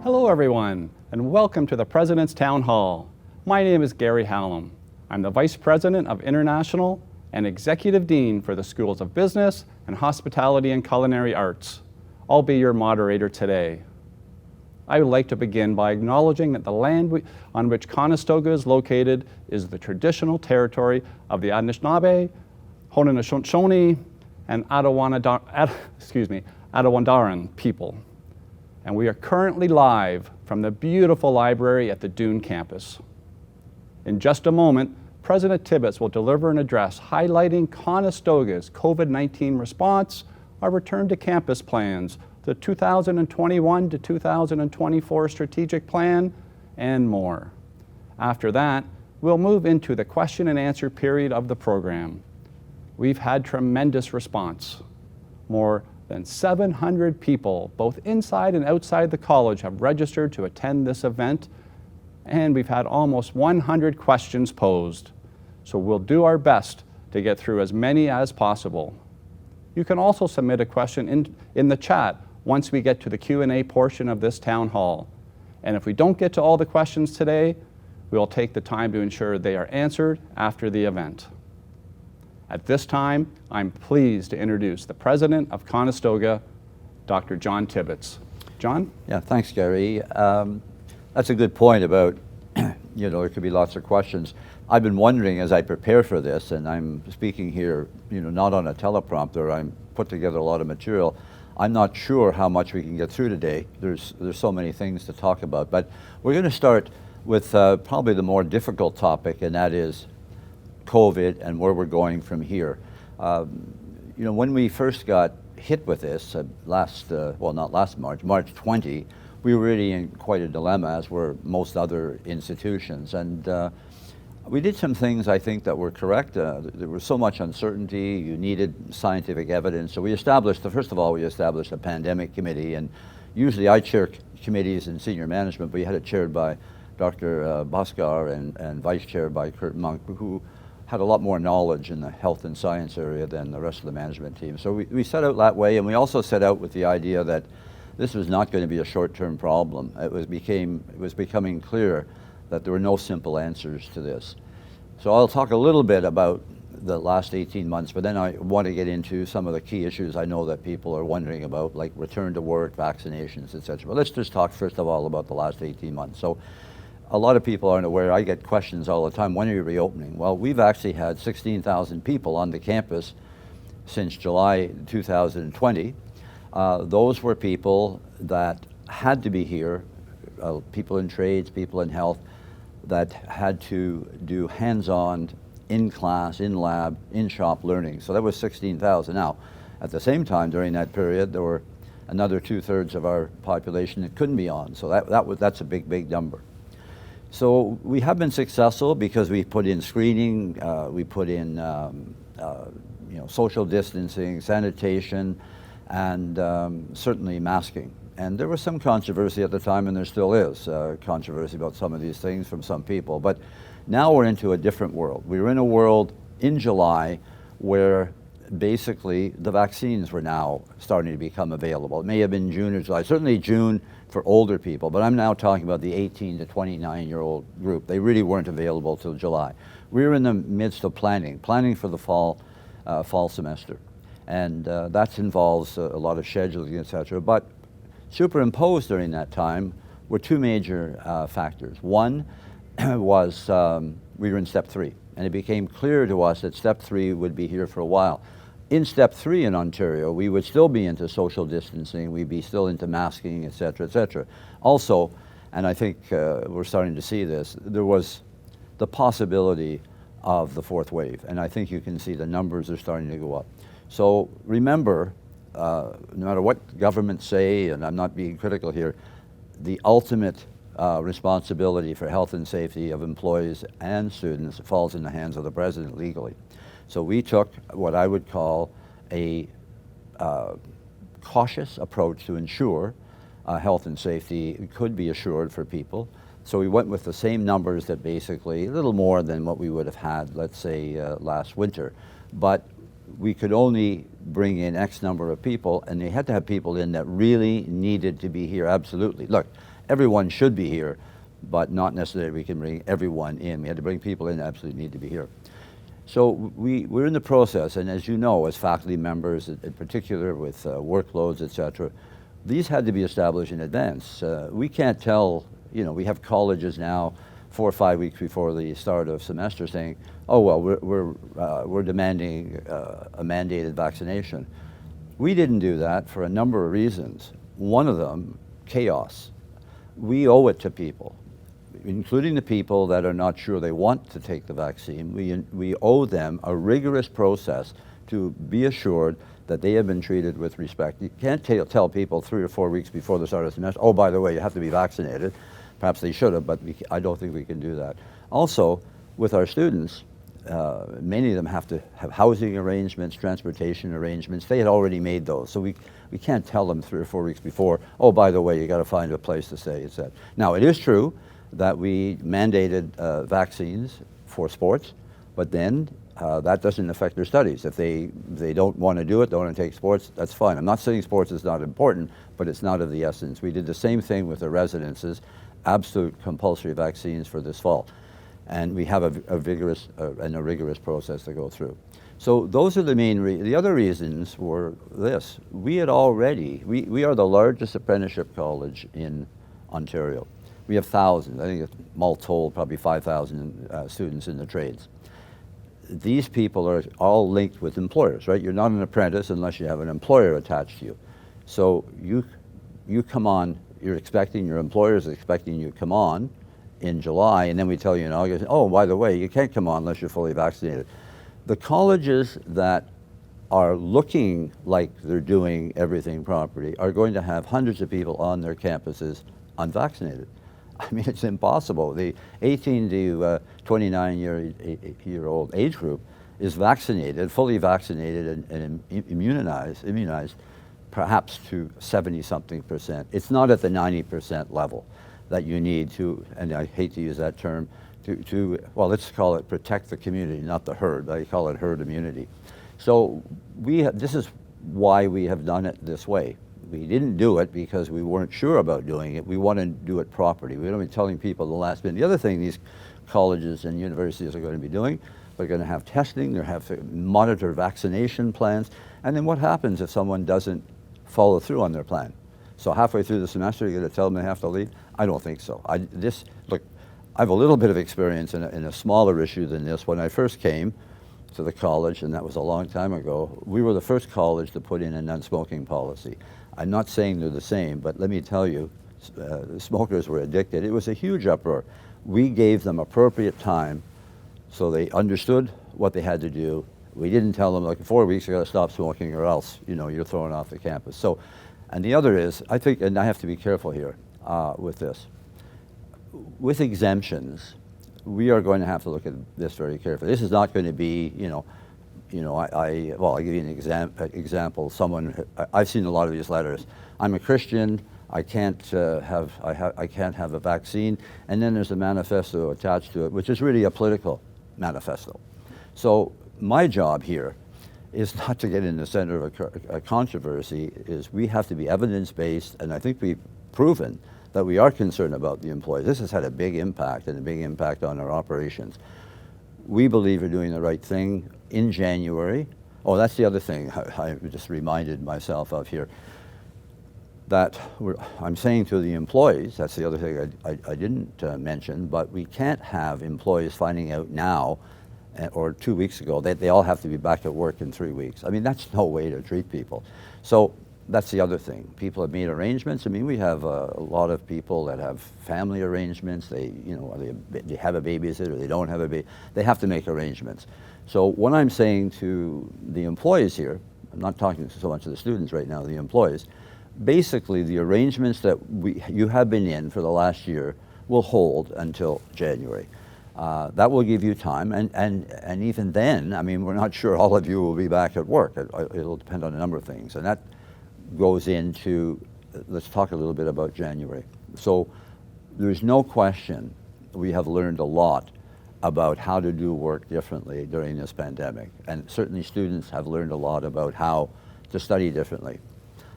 Hello everyone, and welcome to the President's Town Hall. My name is Gary Hallam. I'm the Vice President of International and Executive Dean for the Schools of Business and Hospitality and Culinary Arts. I'll be your moderator today. I would like to begin by acknowledging that the land on which Conestoga is located is the traditional territory of the Anishinaabe, Haudenosaunee, and Attawandaron people. And we are currently live from the beautiful library at the Dune campus. In just a moment, President Tibbits will deliver an address highlighting Conestoga's COVID-19 response, our return to campus plans, the 2021 to 2024 strategic plan, and more. After that, we'll move into the question and answer period of the program. We've had tremendous response. More than 700 people, both inside and outside the college, have registered to attend this event, and we've had almost 100 questions posed. So we'll do our best to get through as many as possible. You can also submit a question in the chat once we get to the Q&A portion of this town hall. And if we don't get to all the questions today, we'll take the time to ensure they are answered after the event. At this time, I'm pleased to introduce the President of Conestoga, Dr. John Tibbits. John? Yeah, thanks, Gary. That's a good point about, there could be lots of questions. I've been wondering as I prepare for this, and I'm speaking here, not on a teleprompter, I'm put together a lot of material. I'm not sure how much we can get through today. There's so many things to talk about, but we're going to start with probably the more difficult topic, and that is COVID and where we're going from here. When we first got hit with this not last March, March 20, we were really in quite a dilemma, as were most other institutions. And we did some things, I think, that were correct. There was so much uncertainty, you needed scientific evidence. So first of all, we established a pandemic committee, and usually I chair committees in senior management, but we had it chaired by Dr. Bhaskar and vice chaired by Kurt Monk, who had a lot more knowledge in the health and science area than the rest of the management team. So we set out that way, and we also set out with the idea that this was not going to be a short-term problem. It was becoming clear that there were no simple answers to this. So I'll talk a little bit about the last 18 months, but then I want to get into some of the key issues I know that people are wondering about, like return to work, vaccinations, etc. But let's just talk first of all about the last 18 months. So a lot of people aren't aware. I get questions all the time, when are you reopening? Well, we've actually had 16,000 people on the campus since July 2020. Those were people that had to be here, people in trades, people in health, that had to do hands-on, in-class, in-lab, in-shop learning. So that was 16,000. Now, at the same time, during that period, there were another 2/3 of our population that couldn't be on. So that's a big, big number. So we have been successful because we put in screening, we put in social distancing, sanitation, and certainly masking. And there was some controversy at the time, and there still is controversy about some of these things from some people. But now we're into a different world. We were in a world in July where basically the vaccines were now starting to become available. It may have been June or July, certainly June for older people, but I'm now talking about the 18 to 29-year-old group. They really weren't available till July. We were in the midst of planning for the fall semester. And that involves a lot of scheduling, etc. But superimposed during that time were two major factors. One was we were in step 3, and it became clear to us that step 3 would be here for a while. In step 3 in Ontario, we would still be into social distancing, we'd be still into masking, et cetera, et cetera. Also, and I think we're starting to see this, there was the possibility of the 4th wave, and I think you can see the numbers are starting to go up. So remember, no matter what governments say, and I'm not being critical here, the ultimate responsibility for health and safety of employees and students falls in the hands of the President legally. So we took what I would call a cautious approach to ensure health and safety could be assured for people. So we went with the same numbers that basically, a little more than what we would have had, let's say, last winter. But we could only bring in X number of people, and they had to have people in that really needed to be here, absolutely. Look, everyone should be here, but not necessarily we can bring everyone in. We had to bring people in that absolutely need to be here. So we're in the process, and as you know, as faculty members, in particular with workloads, et cetera, these had to be established in advance. We can't tell, we have colleges now 4 or 5 weeks before the start of semester saying, oh, well, we're demanding a mandated vaccination. We didn't do that for a number of reasons. One of them, chaos. We owe it to people, including the people that are not sure they want to take the vaccine. We owe them a rigorous process to be assured that they have been treated with respect. You can't tell people 3 or 4 weeks before the start of the semester, oh, by the way, you have to be vaccinated. Perhaps they should have, but I don't think we can do that. Also, with our students, many of them have to have housing arrangements, transportation arrangements. They had already made those, so we can't tell them 3 or 4 weeks before, oh, by the way, you got to find a place to stay, etc. Now, it is true that we mandated vaccines for sports, but then that doesn't affect their studies. If they don't want to do it, don't want to take sports, that's fine. I'm not saying sports is not important, but it's not of the essence. We did the same thing with the residences, absolute compulsory vaccines for this fall. And we have a vigorous and a rigorous process to go through. So those are the main the other reasons were this. We had already, we are the largest apprenticeship college in Ontario. We have thousands, I think all told, probably 5,000 students in the trades. These people are all linked with employers, right? You're not an apprentice unless you have an employer attached to you. So you come on, your employer is expecting you to come on in July, and then we tell you in August, oh, by the way, you can't come on unless you're fully vaccinated. The colleges that are looking like they're doing everything properly are going to have hundreds of people on their campuses unvaccinated. I mean, it's impossible. The 18 to 29-year-old age group is vaccinated, fully vaccinated and immunized perhaps to 70-something%. It's not at the 90% level that you need to, and I hate to use that term, well, let's call it protect the community, not the herd. I call it herd immunity. So this is why we have done it this way. We didn't do it because we weren't sure about doing it. We want to do it properly. We don't be telling people the last minute. The other thing these colleges and universities are going to be doing, they're going to have testing, they'll have to monitor vaccination plans, and then what happens if someone doesn't follow through on their plan? So halfway through the semester, you're going to tell them they have to leave? I don't think so. Look, I have a little bit of experience in a smaller issue than this. When I first came to the college, and that was a long time ago, we were the first college to put in a non-smoking policy. I'm not saying they're the same, but let me tell you, smokers were addicted. It was a huge uproar. We gave them appropriate time so they understood what they had to do. We didn't tell them, like, 4 weeks you got to stop smoking or else, you're thrown off the campus. So, and the other is, I think, and I have to be careful here with this. With exemptions, we are going to have to look at this very carefully. This is not going to be, I'll give you an example. I've seen a lot of these letters. I'm a Christian. I can't have a vaccine, and then there's a manifesto attached to it, which is really a political manifesto. So my job here is not to get in the center of a controversy. Is we have to be evidence-based, and I think we've proven that we are concerned about the employees. This has had a big impact, and a big impact on our operations. We believe we're doing the right thing in January. Oh, that's the other thing I just reminded myself of here. That I'm saying to the employees, that's the other thing I didn't mention, but we can't have employees finding out now or 2 weeks ago that they all have to be back at work in 3 weeks. I mean, that's no way to treat people. So that's the other thing. People have made arrangements. I mean, we have a lot of people that have family arrangements. They have a babysitter, they don't have a baby. They have to make arrangements. So what I'm saying to the employees here, I'm not talking so much to the students right now, the employees, basically the arrangements that you have been in for the last year will hold until January. That will give you time, and even then, I mean, we're not sure all of you will be back at work. It'll depend on a number of things, and that goes into, let's talk a little bit about January. So there's no question we have learned a lot about how to do work differently during this pandemic, and certainly students have learned a lot about how to study differently.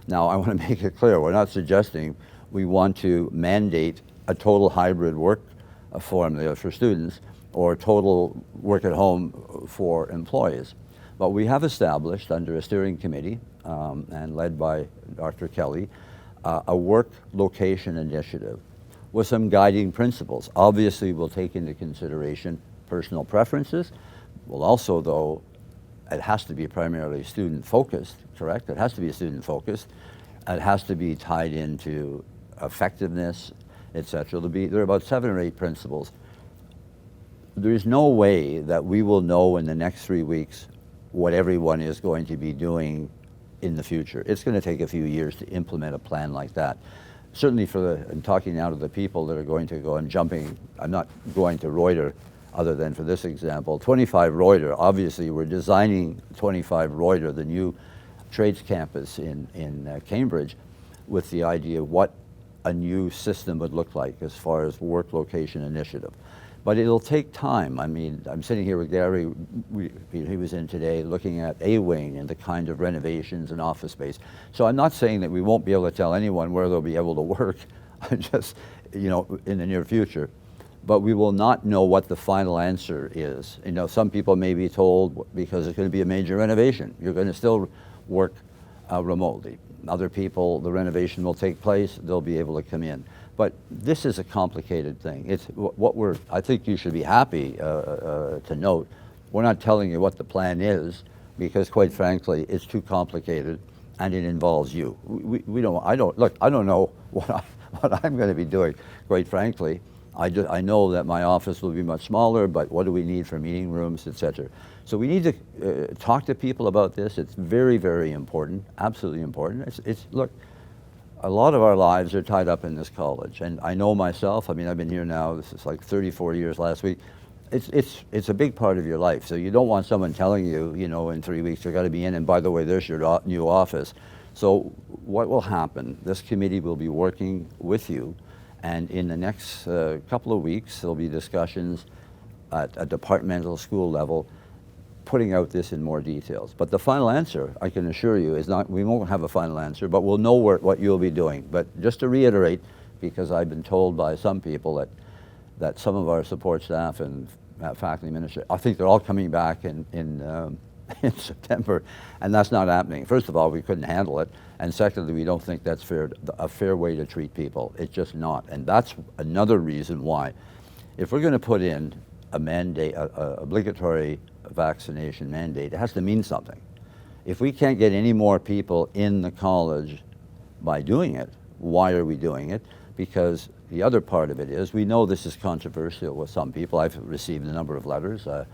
Now, I want to make it clear, we're not suggesting we want to mandate a total hybrid work formula for students or total work at home for employees. But we have established under a steering committee and led by Dr. Kelly, a work location initiative with some guiding principles. Obviously, we'll take into consideration personal preferences. We'll also, though, it has to be primarily student-focused, correct? It has to be student-focused. It has to be tied into effectiveness, etc. There are about 7 or 8 principles. There is no way that we will know in the next 3 weeks what everyone is going to be doing in the future. It's going to take a few years to implement a plan like that. Certainly I'm talking now to the people that are going to go and jumping, I'm not going to Reuter other than for this example. 25 Reuter, obviously we're designing 25 Reuter, the new trades campus in Cambridge, with the idea of what a new system would look like as far as work location initiative. But it'll take time. I mean, I'm sitting here with Gary, he was in today looking at A-Wing and the kind of renovations and office space. So I'm not saying that we won't be able to tell anyone where they'll be able to work, just, you know, in the near future. But we will not know what the final answer is. You know, some people may be told because it's going to be a major renovation, you're going to still work remotely. Other people, the renovation will take place, they'll be able to come in. But this is a complicated thing. It's what I think you should be happy to note. We're not telling you what the plan is because, quite frankly, it's too complicated and it involves you. I don't know what I'm going to be doing, quite frankly. I know that my office will be much smaller, but what do we need for meeting rooms, etc. So we need to talk to people about this. It's very, very important, absolutely important. Look, a lot of our lives are tied up in this college, and I know myself. I mean, I've been here now. This is like 34 years last week. It's a big part of your life. So you don't want someone telling you, you know, in 3 weeks you've got to be in, and by the way, there's your new office. So what will happen? This committee will be working with you, and in the next couple of weeks there'll be discussions at a departmental school level, putting out this in more details. But the final answer, I can assure you, is not, we won't have a final answer, but we'll know what you'll be doing. But just to reiterate, because I've been told by some people that some of our support staff and faculty administrators, I think they're all coming back in September, and that's not happening. First of all, we couldn't handle it, and secondly, we don't think that's a fair way to treat people. It's just not, and that's another reason why. If we're going to put in a mandate, a obligatory vaccination mandate, it has to mean something. If we can't get any more people in the college by doing it, why are we doing it? Because the other part of it is, we know this is controversial with some people. I've received a number of letters. They're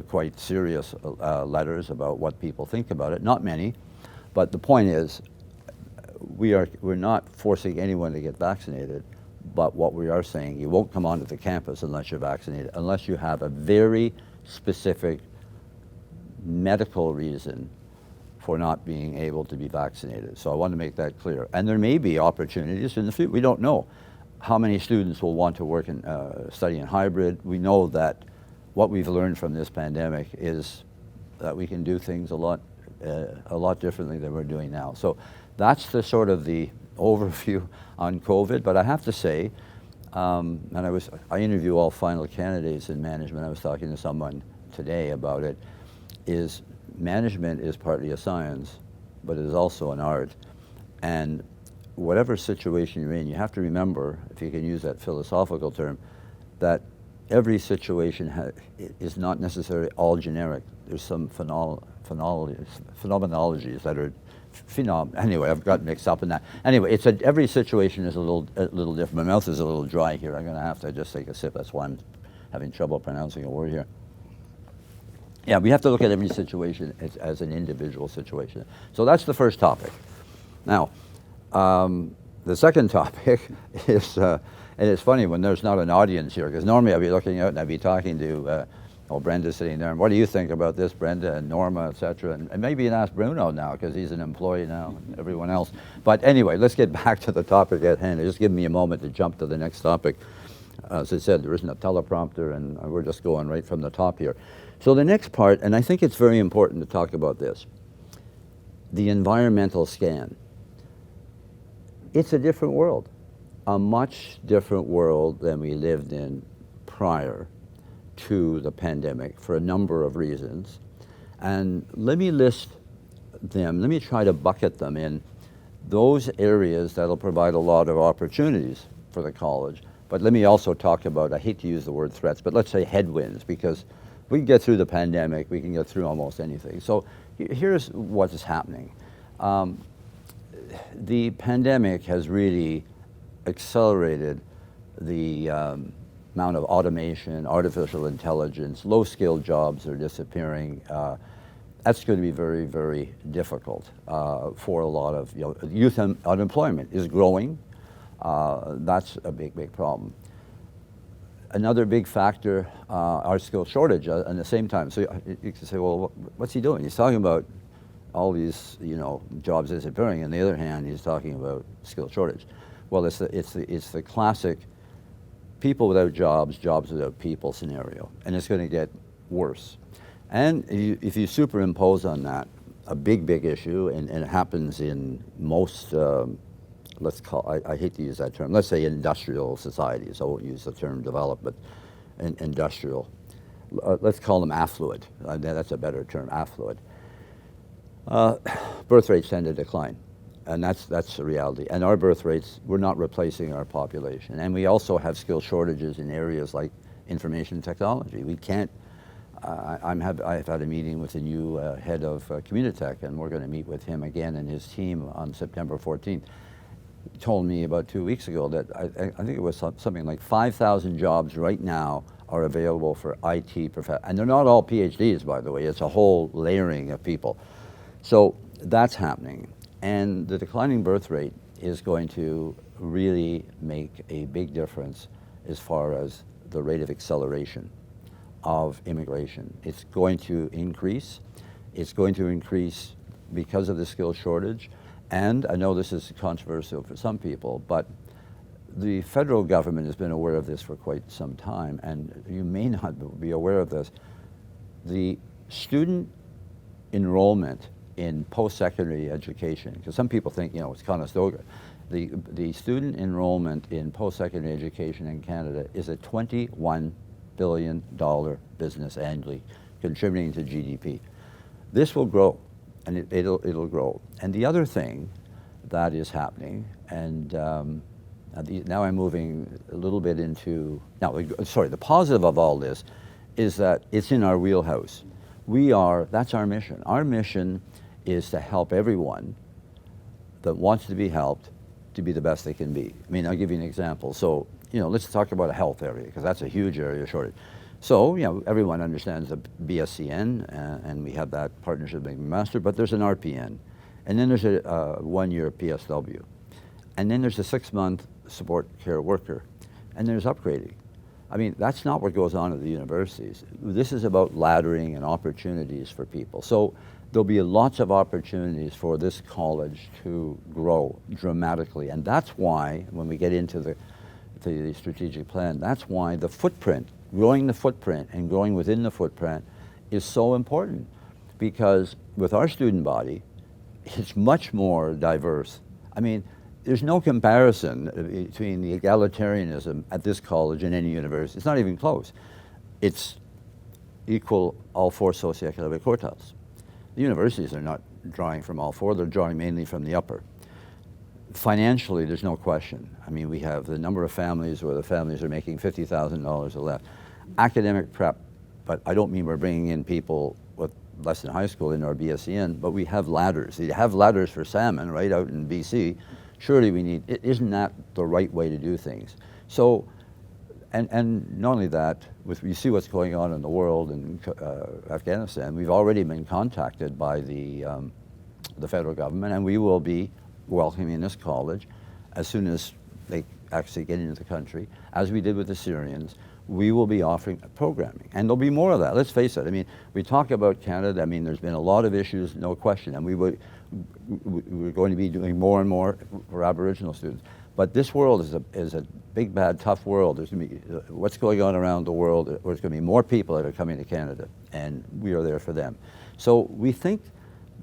quite serious letters about what people think about it. Not many, but the point is, we're not forcing anyone to get vaccinated, but what we are saying, you won't come onto the campus unless you're vaccinated, unless you have a very specific medical reason for not being able to be vaccinated. So I want to make that clear. And there may be opportunities in the future. We don't know how many students will want to work in study in hybrid. We know that what we've learned from this pandemic is that we can do things a lot differently than we're doing now. So that's the sort of the overview on COVID. But I have to say, and I interview all final candidates in management. I was talking to someone today about it. Is management is partly a science, but it is also an art. And whatever situation you're in, you have to remember, if you can use that philosophical term, that every situation is not necessarily all generic. There's some phenomenologies that are anyway, I've got mixed up in that. Anyway, every situation is a little different. My mouth is a little dry here. I'm going to have to just take a sip. That's why I'm having trouble pronouncing a word here. Yeah, we have to look at every situation as an individual situation. So that's the first topic. Now, the second topic is, and it's funny when there's not an audience here, because normally I'd be looking out and I'd be talking to, Brenda's sitting there, and what do you think about this, Brenda, and Norma, et cetera, and maybe you can ask Bruno now, because he's an employee now, and everyone else. But anyway, let's get back to the topic at hand. Just give me a moment to jump to the next topic. As I said, there isn't a teleprompter, and we're just going right from the top here. So the next part, and I think it's very important to talk about this, the environmental scan. It's a different world, a much different world than we lived in prior to the pandemic for a number of reasons. And let me list them, let me try to bucket them in those areas that'll provide a lot of opportunities for the college. But let me also talk about, I hate to use the word threats, but let's say headwinds, because we can get through the pandemic, we can get through almost anything. So here's what is happening. The pandemic has really accelerated the amount of automation, artificial intelligence, low-skilled jobs are disappearing. That's going to be very, very difficult for a lot of, youth unemployment is growing. That's a big, big problem. Another big factor, our skill shortage at the same time. So you can say, well, what's he doing? He's talking about all these, jobs disappearing. On the other hand, he's talking about skill shortage. Well, it's the classic people without jobs, jobs without people scenario, and it's going to get worse. And if you superimpose on that a big, big issue, and it happens in most, let's call, I hate to use that term, let's say industrial societies, I won't use the term developed, but industrial, let's call them affluent, that's a better term, affluent. Birth rates tend to decline, and that's the reality. And our birth rates, we're not replacing our population. And we also have skill shortages in areas like information technology. We can't, I've had a meeting with the new head of Communitech, and we're going to meet with him again and his team on September 14th. He told me about 2 weeks ago that I think it was something like 5,000 jobs right now are available for IT professionals. And they're not all PhDs, by the way. It's a whole layering of people. So that's happening. And the declining birth rate is going to really make a big difference as far as the rate of acceleration of immigration. It's going to increase. It's going to increase because of the skill shortage. And I know this is controversial for some people, but the federal government has been aware of this for quite some time, and you may not be aware of this. The student enrollment in post-secondary education, because some people think, it's Conestoga. The student enrollment in post-secondary education in Canada is a $21 billion business annually, contributing to GDP. This will grow, and it'll grow. And the other thing that is happening, and now I'm moving a little bit into, the positive of all this is that it's in our wheelhouse. That's our mission. Our mission is to help everyone that wants to be helped to be the best they can be. I mean, I'll give you an example. So, let's talk about a health area, because that's a huge area of shortage. So, everyone understands the BSCN, and we have that partnership with Master, but there's an RPN, and then there's a one-year PSW, and then there's a 6-month support care worker, and there's upgrading. I mean, that's not what goes on at the universities. This is about laddering and opportunities for people. So there'll be lots of opportunities for this college to grow dramatically, and that's why, when we get into the strategic plan, that's why the footprint, growing the footprint and growing within the footprint is so important, because with our student body, it's much more diverse. I mean, there's no comparison between the egalitarianism at this college and any university. It's not even close. It's equal all 4 socioeconomic quartiles. The universities are not drawing from all 4, they're drawing mainly from the upper. Financially, there's no question. I mean, we have the number of families where the families are making $50,000 or less. Academic prep, but I don't mean we're bringing in people with less than high school in our BSCN, but we have ladders. You have ladders for salmon right out in BC. Surely we need, isn't that the right way to do things? So, and not only that, you see what's going on in the world in Afghanistan, we've already been contacted by the federal government, and we will be welcoming this college as soon as they actually get into the country, as we did with the Syrians. We will be offering programming, and there'll be more of that. Let's face it. I mean, we talk about Canada. I mean, there's been a lot of issues, no question, and we're going to be doing more and more for Aboriginal students. But this world is a big, bad, tough world. There's going to be what's going on around the world. There's going to be more people that are coming to Canada, and we are there for them. So we think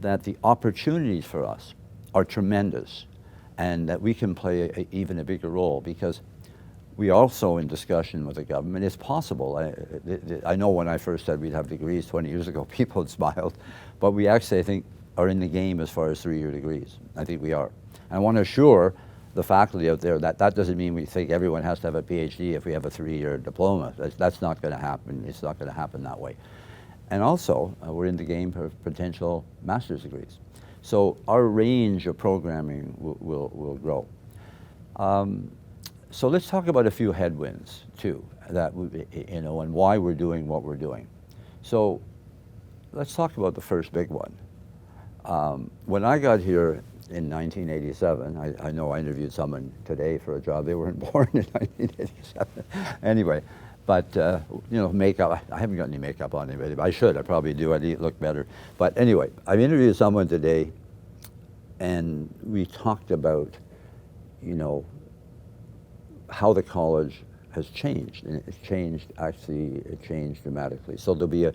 that the opportunities for us are tremendous, and that we can play even a bigger role, because we are also in discussion with the government. It's possible. I know when I first said we'd have degrees 20 years ago, people had smiled, but we actually, I think, are in the game as far as 3-year degrees. I think we are. And I want to assure the faculty out there that that doesn't mean we think everyone has to have a PhD if we have a 3-year diploma. That's not going to happen. It's not going to happen that way. And also, we're in the game for potential master's degrees. So our range of programming will grow. So let's talk about a few headwinds too, that you know, and why we're doing what we're doing. So let's talk about the first big one. When I got here in 1987, I know I interviewed someone today for a job. They weren't born in 1987. Anyway, but you know, makeup, I haven't got any makeup on anybody, but I should, I probably do, I'd look better. But anyway, I interviewed someone today, and we talked about, you know, how the college has changed, and it's changed, actually, it changed dramatically. So there'll be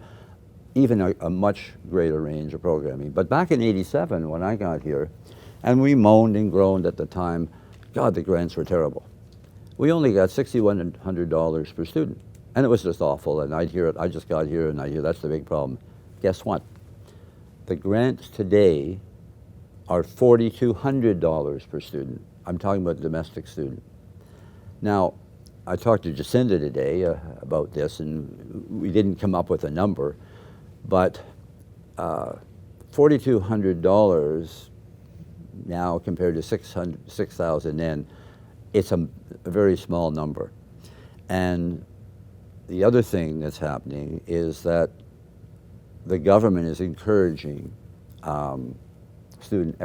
even a much greater range of programming. But back in '87, when I got here, and we moaned and groaned at the time, God, the grants were terrible. We only got $6,100 per student, and it was just awful, and I'd hear it, I just got here, and I hear that's the big problem. Guess what? The grants today are $4,200 per student. I'm talking about domestic student. Now, I talked to Jacinda today about this, and we didn't come up with a number, but $4,200 now compared to $6,000 then, it's a very small number. And the other thing that's happening is that the government is encouraging student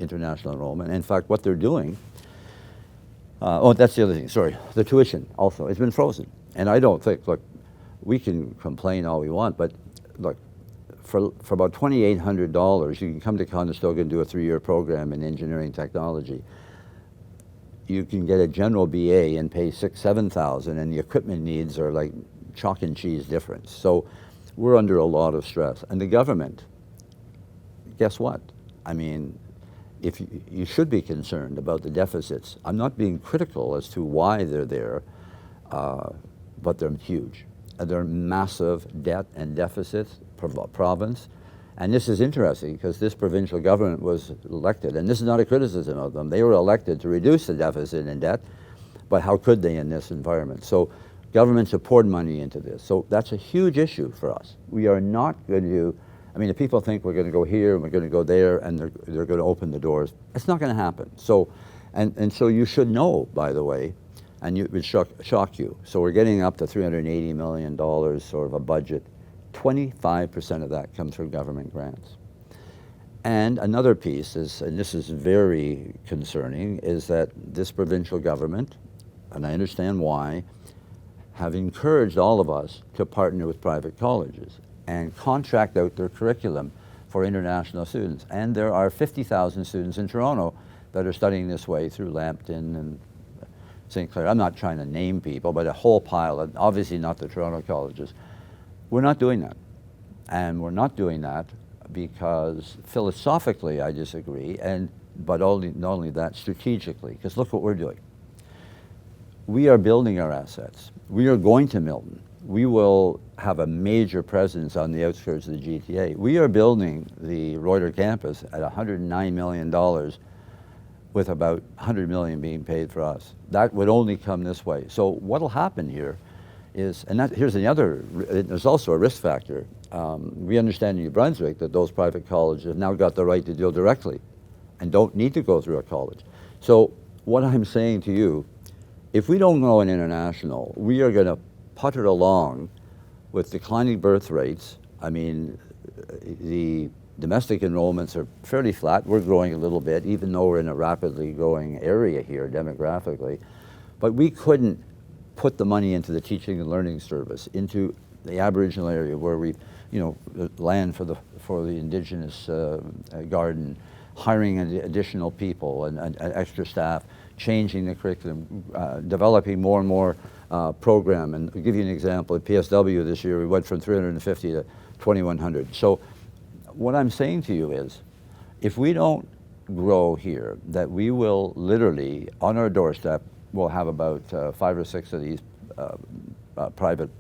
international enrollment. In fact, what they're doing, oh, that's the other thing, sorry. The tuition also, it's been frozen. And I don't think, look, we can complain all we want, but look, for about $2,800, you can come to Conestoga and do a 3-year program in engineering technology. You can get a general BA and pay $6,000, $7,000, and the equipment needs are like chalk and cheese difference. So we're under a lot of stress. And the government, guess what? I mean, if you should be concerned about the deficits. I'm not being critical as to why they're there, but they're huge. They're massive debt and deficits per province. And this is interesting because this provincial government was elected, and this is not a criticism of them. They were elected to reduce the deficit and debt, but how could they in this environment? So governments have poured money into this. So that's a huge issue for us. We are not going to, I mean, if people think we're going to go here and we're going to go there and they're going to open the doors, it's not going to happen. So, and so you should know, by the way, and it would shock you. So we're getting up to $380 million sort of a budget. 25% of that comes from government grants. And another piece is, and this is very concerning, is that this provincial government, and I understand why, have encouraged all of us to partner with private colleges and contract out their curriculum for international students. And there are 50,000 students in Toronto that are studying this way through Lambton and St. Clair. I'm not trying to name people, but a whole pile, and obviously not the Toronto colleges. We're not doing that. And we're not doing that because philosophically I disagree, but not only that, strategically, because look what we're doing. We are building our assets. We are going to Milton. We will have a major presence on the outskirts of the GTA. We are building the Reuter campus at $109 million with about $100 million being paid for us. That would only come this way. So what'll happen here is, and here's the other, there's also a risk factor. We understand in New Brunswick that those private colleges have now got the right to deal directly and don't need to go through a college. So what I'm saying to you, if we don't go in international, we are going to putter along with declining birth rates. I mean, the domestic enrollments are fairly flat. We're growing a little bit, even though we're in a rapidly growing area here demographically. But we couldn't put the money into the teaching and learning service, into the Aboriginal area where we, you know, land for the indigenous garden, hiring additional people and extra staff, changing the curriculum, developing more and more program. And I'll give you an example. At PSW this year, we went from 350 to 2,100. So what I'm saying to you is, if we don't grow here that we will literally, on our doorstep, we'll have about 5 or 6 of these private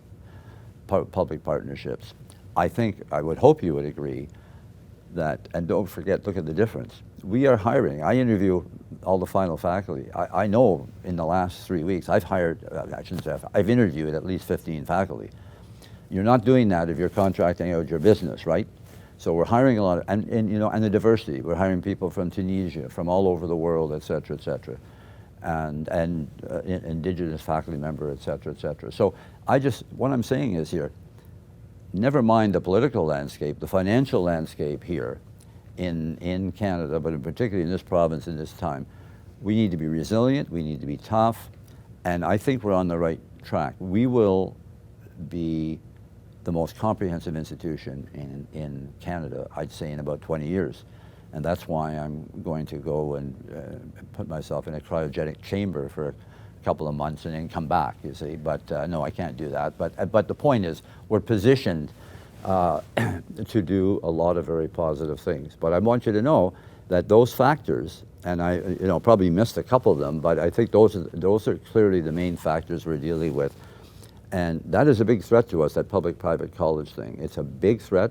public partnerships. I think, I would hope you would agree that, and don't forget, look at the difference. We are hiring. I interview all the final faculty. I know in the last 3 weeks, I've hired, I shouldn't say, I've interviewed at least 15 faculty. You're not doing that if you're contracting out your business, right? So we're hiring a lot, and you know, and the diversity. We're hiring people from Tunisia, from all over the world, et cetera, and indigenous faculty member, et cetera. So what I'm saying is here, never mind the political landscape, the financial landscape here in Canada, but in particularly in this province in this time, we need to be resilient, we need to be tough, and I think we're on the right track. We will be the most comprehensive institution in Canada, I'd say, in about 20 years. And that's why I'm going to go and put myself in a cryogenic chamber for a couple of months and then come back, you see. But no, I can't do that. But the point is, we're positioned to do a lot of very positive things. But I want you to know that those factors, and I probably missed a couple of them, but I think those are clearly the main factors we're dealing with. And that is a big threat to us, that public-private college thing. It's a big threat.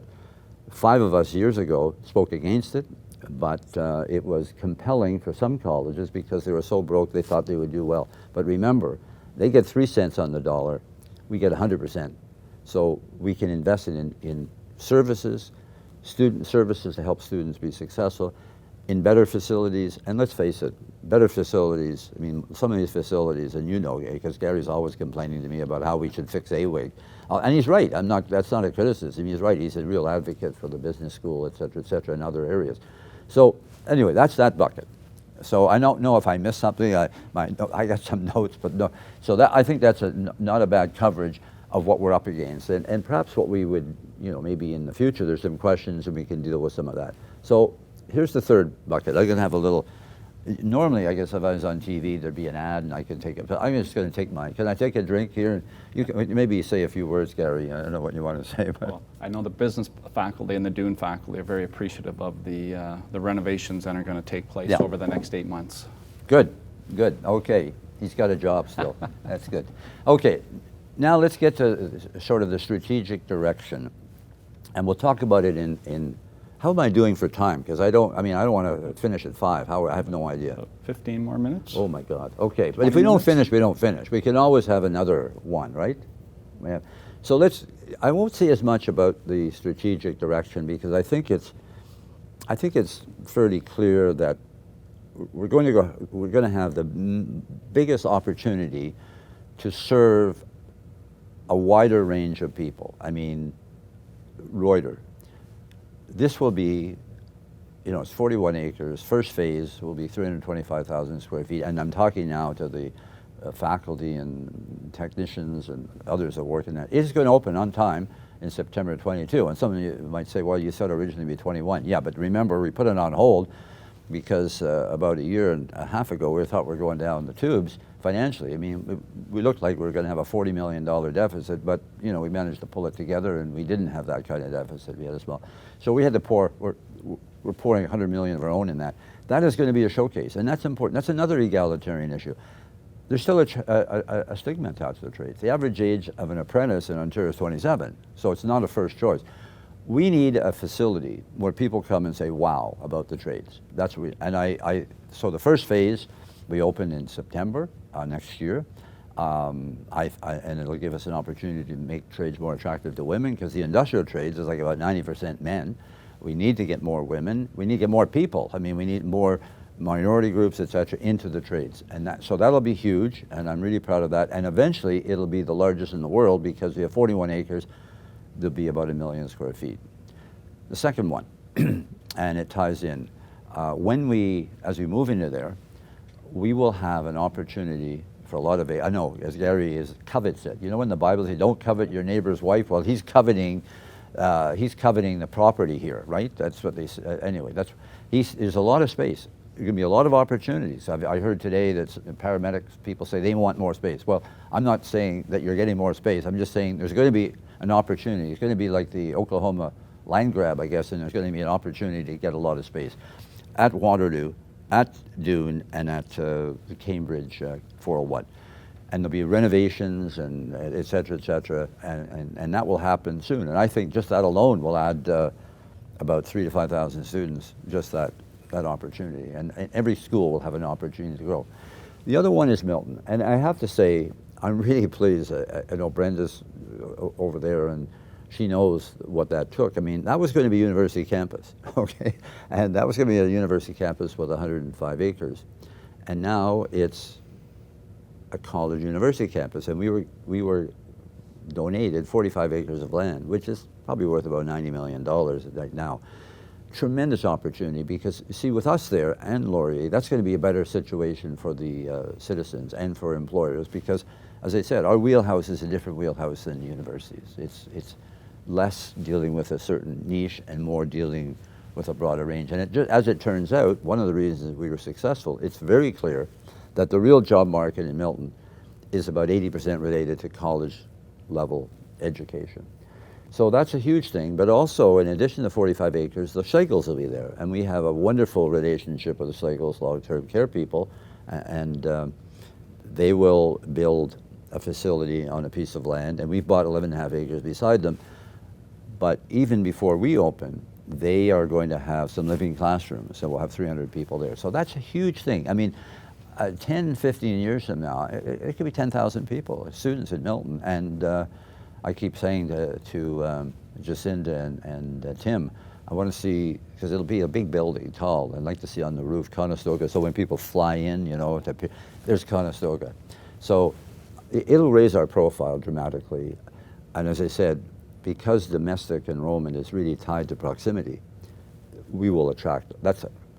5 of us years ago spoke against it, but it was compelling for some colleges because they were so broke they thought they would do well. But remember, they get 3 cents on the dollar, we get 100%. So we can invest in services, student services to help students be successful, in better facilities, and let's face it, better facilities. I mean, some of these facilities, and you know, because Gary's always complaining to me about how we should fix AWIG. And he's right, that's not a criticism, he's right. He's a real advocate for the business school, et cetera, in other areas. So anyway, that's that bucket. So I don't know if I missed something. I got some notes, but no. So I think that's not a bad coverage of what we're up against. And perhaps what we would, maybe in the future, there's some questions and we can deal with some of that. So here's the third bucket. I'm going to have a little, normally, I guess if I was on TV, there'd be an ad and I can take it. But I'm just going to take mine. Can I take a drink here? You can maybe say a few words, Gary. I don't know what you want to say. But. Well, I know the business faculty and the Dune faculty are very appreciative of the renovations that are going to take place over the next 8 months. Good. Okay. He's got a job still. That's good. Okay. Now let's get to sort of the strategic direction. And we'll talk about it in how am I doing for time? Because I don't want to finish at 5. I have no idea. 15 more minutes? Oh my God. Okay, but if we don't finish, we don't finish. We can always have another one, right? So I won't say as much about the strategic direction because I think it's fairly clear that we're going to have the biggest opportunity to serve a wider range of people. I mean, Reuter. This will be, it's 41 acres. First phase will be 325,000 square feet. And I'm talking now to the faculty and technicians and others that work in that. It is going to open on time in September 22. And some of you might say, well, you said originally it'd be 21. Yeah, but remember, we put it on hold because about a year and a half ago, we thought we were going down the tubes financially. I mean, we looked like we were going to have a $40 million deficit, but we managed to pull it together, and we didn't have that kind of deficit. We had a small, so we had to we're pouring $100 million of our own in that. That is going to be a showcase, and that's important. That's another egalitarian issue. There's still a stigma attached to the trades. The average age of an apprentice in Ontario is 27, so it's not a first choice. We need a facility where people come and say, wow, about the trades. That's what so the first phase, we open in September next year. And it'll give us an opportunity to make trades more attractive to women because the industrial trades is like about 90% men. We need to get more women. We need to get more people. I mean, we need more minority groups, et cetera, into the trades. And so that'll be huge, and I'm really proud of that. And eventually, it'll be the largest in the world because we have 41 acres. There'll be about 1 million square feet. The second one, and it ties in, as we move into there, we will have an opportunity for a lot of, I know, as Gary covets it. When the Bible says, don't covet your neighbor's wife, well, he's coveting the property here, right? That's what they say. Anyway, there's a lot of space. There's going to be a lot of opportunities. I heard today that paramedics, people say they want more space. Well, I'm not saying that you're getting more space. I'm just saying there's going to be an opportunity. It's going to be like the Oklahoma land grab, I guess, and there's going to be an opportunity to get a lot of space. at Waterloo, at Dune, and at the Cambridge 401. And there'll be renovations and et cetera, and that will happen soon. And I think just that alone will add about 3,000 to 5,000 students, just that opportunity. And every school will have an opportunity to grow. The other one is Milton. And I have to say, I'm really pleased. I know Brenda's over there, and she knows what that took. I mean, that was going to be university campus, okay? And that was going to be a university campus with 105 acres. And now it's a college university campus, and we were donated 45 acres of land, which is probably worth about $90 million right now. Tremendous opportunity, because see, with us there and Laurier, that's going to be a better situation for the citizens and for employers, because as I said, our wheelhouse is a different wheelhouse than the universities. It's less dealing with a certain niche and more dealing with a broader range. And as it turns out, one of the reasons we were successful, it's very clear that the real job market in Milton is about 80% related to college level education. So that's a huge thing, but also in addition to 45 acres, the Schlegels will be there. And we have a wonderful relationship with the Schlegels long-term care people, and they will build a facility on a piece of land, and we've bought 11.5 acres beside them. But even before we open, they are going to have some living classrooms, so we'll have 300 people there. So that's a huge thing. I mean, 10, 15 years from now, it could be 10,000 people, students in Milton. And I keep saying to Jacinda and Tim, I want to see, because it'll be a big building, tall. I'd like to see on the roof Conestoga, so when people fly in, you know, there's Conestoga. So it'll raise our profile dramatically. And as I said, because domestic enrollment is really tied to proximity, we will attract.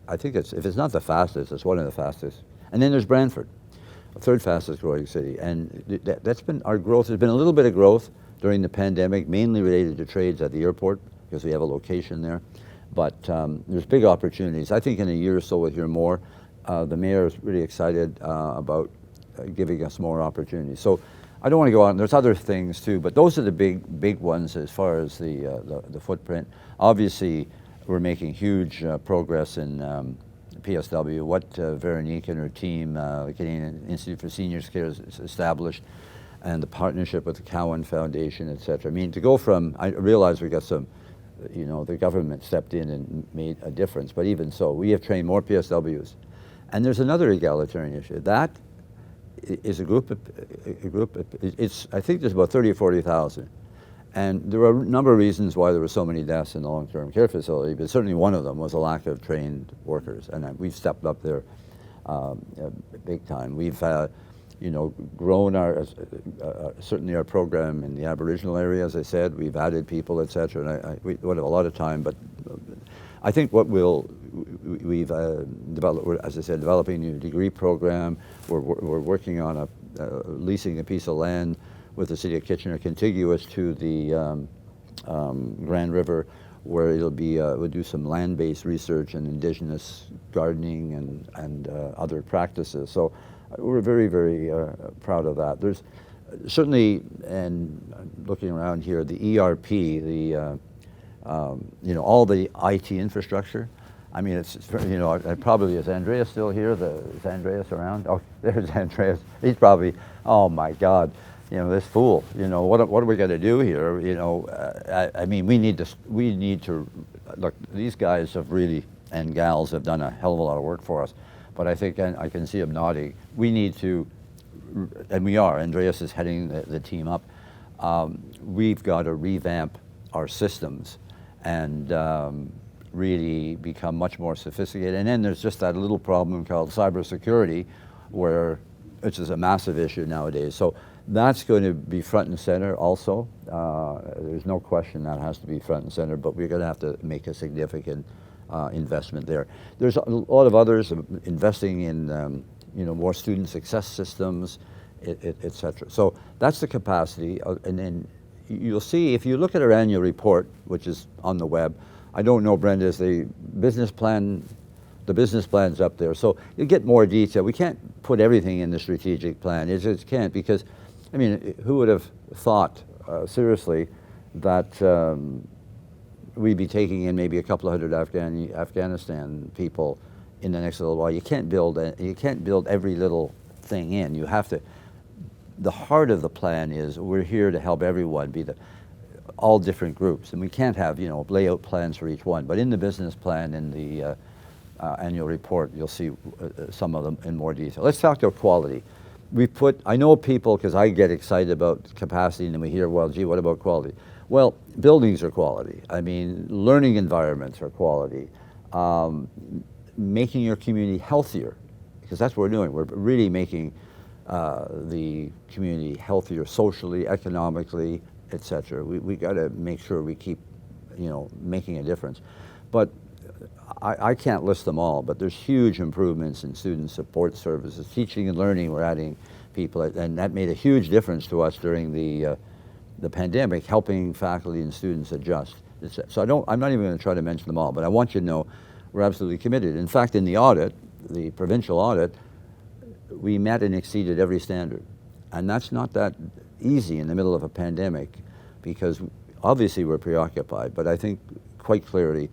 I think if it's not the fastest, it's one of the fastest. And then there's Brantford, the third fastest growing city. And that's been our growth. There's been a little bit of growth during the pandemic, mainly related to trades at the airport, because we have a location there. But there's big opportunities. I think in a year or so we'll hear more. The mayor is really excited about giving us more opportunities. So I don't want to go on. There's other things too, but those are the big ones as far as the footprint. Obviously, we're making huge progress in PSW. What Veronique and her team, the Canadian Institute for Seniors Care, has established, and the partnership with the Cowan Foundation, et cetera. I mean, to go from, I realize we got some, you know, the government stepped in and made a difference, but even so, we have trained more PSWs. And there's another egalitarian issue. That is a group, I think there's about 30 or 40,000. And there are a number of reasons why there were so many deaths in the long-term care facility, but certainly one of them was a lack of trained workers. And we've stepped up there big time. We've you know, grown certainly our program in the Aboriginal area, as I said. We've added people, et cetera, and we don't have a lot of time, but I think what we've developed, as I said, developing a new degree program. We're working on leasing a piece of land with the City of Kitchener, contiguous to the Grand River, where it'll be, we'll do some land-based research and indigenous gardening and other practices. So we're very, very proud of that. There's certainly, and looking around here, the ERP, the you know, all the IT infrastructure. I mean, it's you know, probably, is Andreas still here? Is Andreas around? Oh, there's Andreas. He's probably, oh my God, you know, this fool. You know, what are we going to do here? You know, I mean, we need to look. These guys have really, and gals have done a hell of a lot of work for us. But I think, and I can see him nodding, we need to, and we are, Andreas is heading the team up, we've got to revamp our systems and really become much more sophisticated. And then there's just that little problem called cybersecurity, which is a massive issue nowadays. So that's going to be front and center also. There's no question that has to be front and center, but we're going to have to make a significant investment there. There's a lot of others investing in you know, more student success systems, et cetera. So that's the capacity, and then you'll see, if you look at our annual report, which is on the web, I don't know, Brenda, is the business plan's up there, so you get more detail. We can't put everything in the strategic plan, it just can't, because, I mean, who would have thought, seriously, that we'd be taking in maybe a couple of hundred Afghanistan people in the next little while. You can't build every little thing in. You have to. The heart of the plan is we're here to help everyone, all different groups, and we can't have layout plans for each one. But in the business plan, in the annual report, you'll see some of them in more detail. Let's talk about quality. I know people, because I get excited about capacity, and then we hear, well, gee, what about quality? Well, buildings are quality. I mean, learning environments are quality. Making your community healthier, because that's what we're doing. We're really making the community healthier socially, economically, etc. We got to make sure we keep, making a difference. But I can't list them all, but there's huge improvements in student support services, teaching and learning. We're adding people, and that made a huge difference to us during the pandemic, helping faculty and students adjust. So I'm not even going to try to mention them all, but I want you to know we're absolutely committed. In fact, in the audit, the provincial audit, we met and exceeded every standard. And that's not that easy in the middle of a pandemic, because obviously we're preoccupied, but I think quite clearly,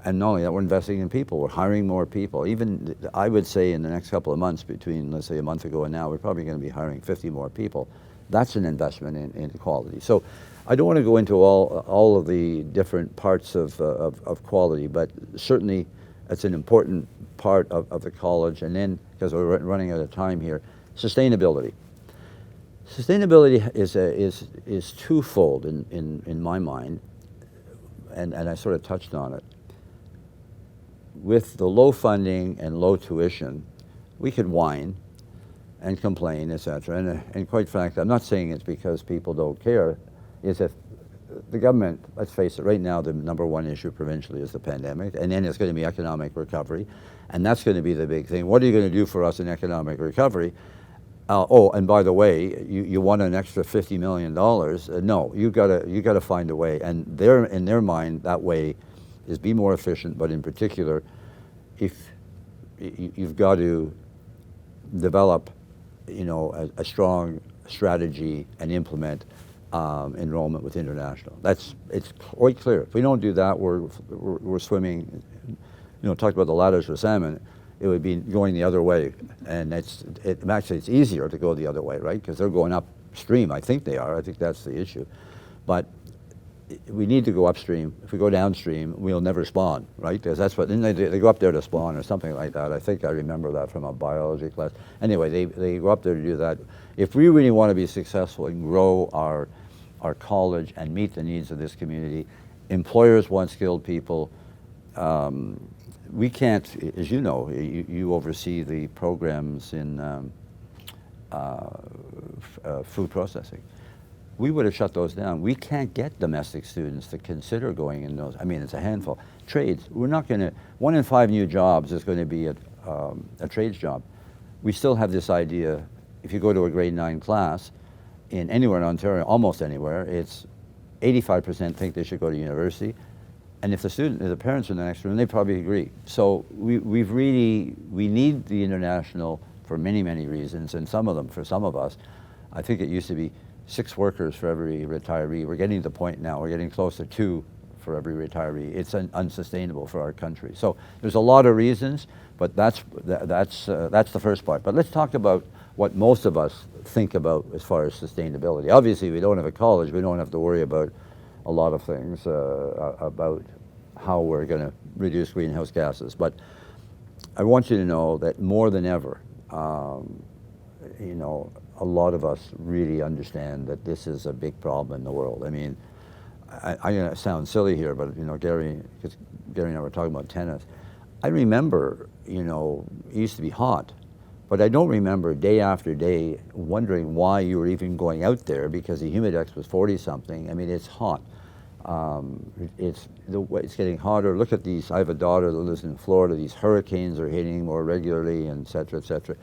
and not only that, we're investing in people. We're hiring more people. Even, I would say, in the next couple of months, between, let's say, a month ago and now, we're probably going to be hiring 50 more people. That's an investment in quality. So I don't want to go into all of the different parts of quality, but certainly it's an important part of the college. And then, because we're running out of time here, sustainability. Sustainability is twofold in my mind, and I sort of touched on it. With the low funding and low tuition, we could whine and complain, etc. And quite frankly, I'm not saying it's because people don't care. Is if the government, let's face it, right now the number one issue provincially is the pandemic, and then it's going to be economic recovery, and that's going to be the big thing. What are you going to do for us in economic recovery? Oh, and by the way, you want an extra $50 million? No, you got to find a way. And in their mind, that way is be more efficient. But in particular, if you've got to develop, a strong strategy and implement enrollment with international. It's quite clear. If we don't do that, we're swimming. Talked about the ladders for salmon. It would be going the other way, and actually it's easier to go the other way, right? Because they're going upstream. I think they are. I think that's the issue. But we need to go upstream. If we go downstream, we'll never spawn, right? Because that's what, then they go up there to spawn or something like that. I think I remember that from a biology class. Anyway, they go up there to do that. If we really want to be successful and grow our college and meet the needs of this community, employers want skilled people. We can't, as you know, you oversee the programs in food processing. We would have shut those down. We can't get domestic students to consider going in those. I mean, it's a handful. Trades, we're not going to, 1 in 5 new jobs is going to be a trades job. We still have this idea, if you go to a grade 9 class, anywhere in Ontario, almost anywhere, it's 85% think they should go to university. And if the parents are in the next room, they probably agree. So we need the international for many, many reasons, and some of them, for some of us, I think it used to be 6 workers for every retiree. We're getting to the point now, we're getting close to 2 for every retiree. It's unsustainable for our country. So there's a lot of reasons, but that's the first part. But let's talk about what most of us think about as far as sustainability. Obviously, we don't have a college, we don't have to worry about a lot of things about how we're going to reduce greenhouse gases. But I want you to know that more than ever, a lot of us really understand that this is a big problem in the world. I mean, I'm going to sound silly here, but Gary and I were talking about tennis. I remember, it used to be hot, but I don't remember day after day wondering why you were even going out there, because the humidex was 40-something. I mean, it's hot. It's getting hotter. Look at these. I have a daughter that lives in Florida. These hurricanes are hitting more regularly, et cetera, et cetera.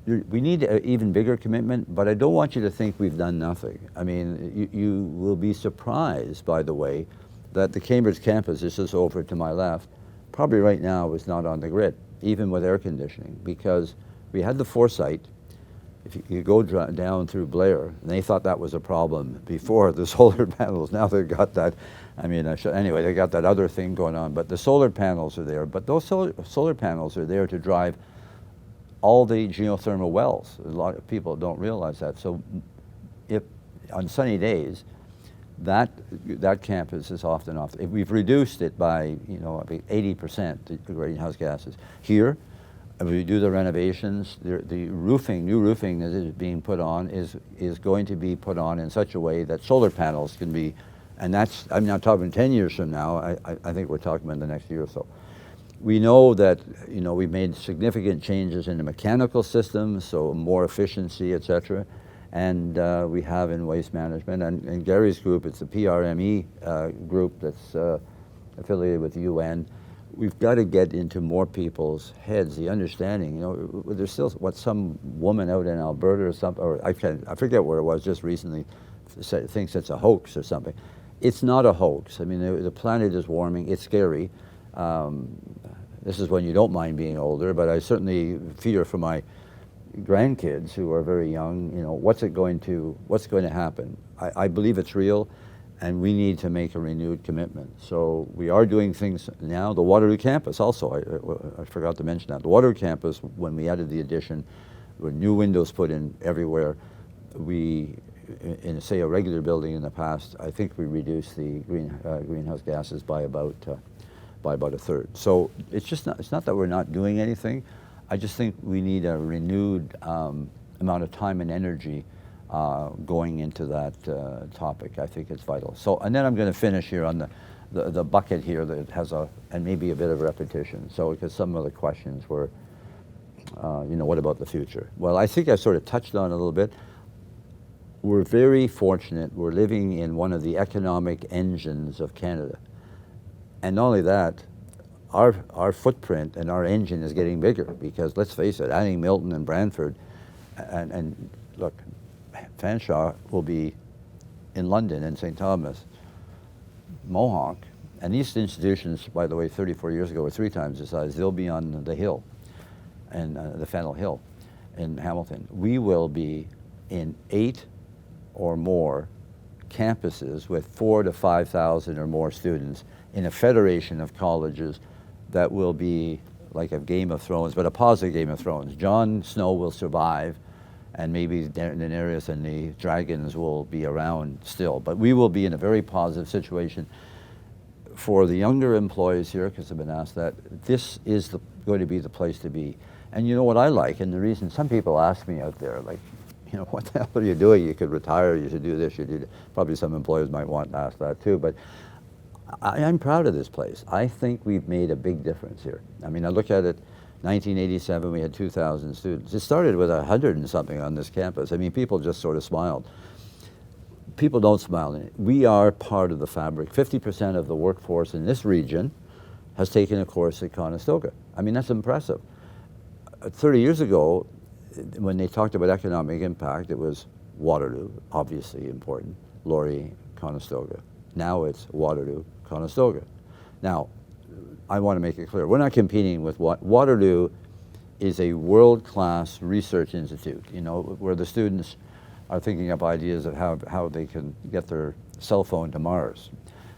We need an even bigger commitment, but I don't want you to think we've done nothing. I mean, you will be surprised, by the way, that the Cambridge campus, this is over to my left, probably right now is not on the grid, even with air conditioning, because we had the foresight. if you go down through Blair, and they thought that was a problem before the solar panels. Now they've got that, I mean, anyway, they got that other thing going on. But the solar panels are there. But those solar panels are there to drive all the geothermal wells. A lot of people don't realize that. So if on sunny days, that campus is often off. We've reduced it by 80%, the greenhouse gases. Here, if we do the renovations, the roofing, new roofing that is being put on is going to be put on in such a way that solar panels can be, and that's, I'm not talking 10 years from now, I think we're talking about the next year or so. We know that, we've made significant changes in the mechanical systems, so more efficiency, et cetera, and we have in waste management. And Gary's group, it's the PRME group that's affiliated with the UN. We've got to get into more people's heads, the understanding. There's still some woman out in Alberta or something, or I forget where it was just recently, thinks it's a hoax or something. It's not a hoax. I mean, the planet is warming. It's scary. This is when you don't mind being older, but I certainly fear for my grandkids who are very young. What's going to happen? I believe it's real. And we need to make a renewed commitment. So we are doing things now. The Waterloo campus also, I forgot to mention that. The Waterloo campus, when we added the addition, with new windows put in everywhere, we, in say a regular building in the past, I think we reduced the greenhouse gases by about a third. So it's not that we're not doing anything. I just think we need a renewed amount of time and energy going into that topic. I think it's vital. So, and then I'm going to finish here on the bucket here that has and maybe a bit of repetition. So, because some of the questions were, what about the future? Well, I think I sort of touched on it a little bit. We're very fortunate. We're living in one of the economic engines of Canada. And not only that, our footprint and our engine is getting bigger because, let's face it, adding Milton and Brantford, and look, Fanshawe will be in London and St. Thomas, Mohawk, and these institutions, by the way, 34 years ago were 3 times the size. They'll be on the hill, and the Fennel Hill in Hamilton. We will be in 8 or more campuses with 4,000 to 5,000 or more students in a federation of colleges that will be like a Game of Thrones, but a positive Game of Thrones. Jon Snow will survive, and maybe Daenerys and the dragons will be around still. But we will be in a very positive situation. For the younger employees here, because I've been asked that, this is going to be the place to be. And you know what I like, and the reason some people ask me out there, like, what the hell are you doing? You could retire, you should do this, you do that. Probably some employers might want to ask that too, but I'm proud of this place. I think we've made a big difference here. I mean, I look at it, 1987, we had 2,000 students. It started with 100 and something on this campus. I mean, people just sort of smiled. People don't smile in it. We are part of the fabric. 50% of the workforce in this region has taken a course at Conestoga. I mean, that's impressive. 30 years ago, when they talked about economic impact, it was Waterloo, obviously important, Laurier, Conestoga. Now it's Waterloo, Conestoga. Now, I want to make it clear, we're not competing with Waterloo is a world-class research institute, where the students are thinking up ideas of how they can get their cell phone to Mars.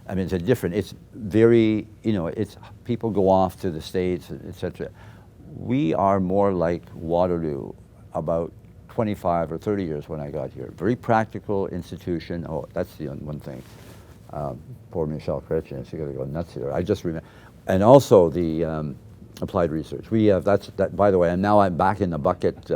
I mean, it's very, it's people go off to the States, etc. We are more like Waterloo about 25 or 30 years when I got here. Very practical institution. Oh, that's the one thing. Poor Michelle Chrétien, she's going to go nuts here. I just remember. And also the applied research. We have, that, by the way, and now I'm back in the bucket.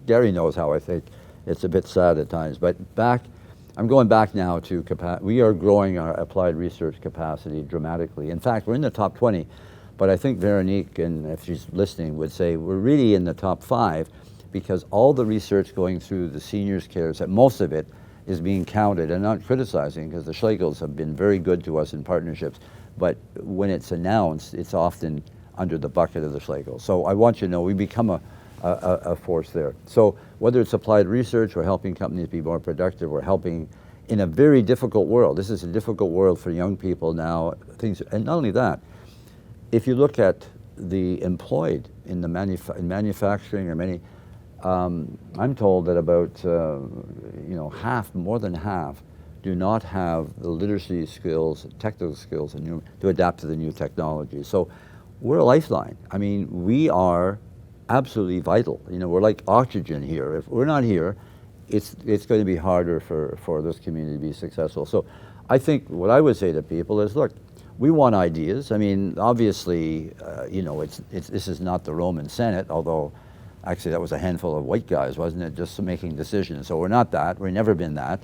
Gary knows how I think. It's a bit sad at times, but I'm going back now to capacity. We are growing our applied research capacity dramatically. In fact, we're in the top 20, but I think Veronique, and if she's listening, would say we're really in the top 5 because all the research going through the seniors' cares, that most of it is being counted, and not criticizing because the Schlegels have been very good to us in partnerships, but when it's announced, it's often under the bucket of the Schlegels. So I want you to know we become a force there. So whether it's applied research or helping companies be more productive or helping in a very difficult world, this is a difficult world for young people now, and not only that, if you look at the employed in the manufacturing or many, I'm told that about more than half, do not have the literacy skills, technical skills, and to adapt to the new technology. So we're a lifeline. I mean, we are absolutely vital. We're like oxygen here. If we're not here, it's going to be harder for this community to be successful. So I think what I would say to people is, look, we want ideas. I mean, obviously, this is not the Roman Senate, although actually that was a handful of white guys, wasn't it, just making decisions. So we're not that. We've never been that.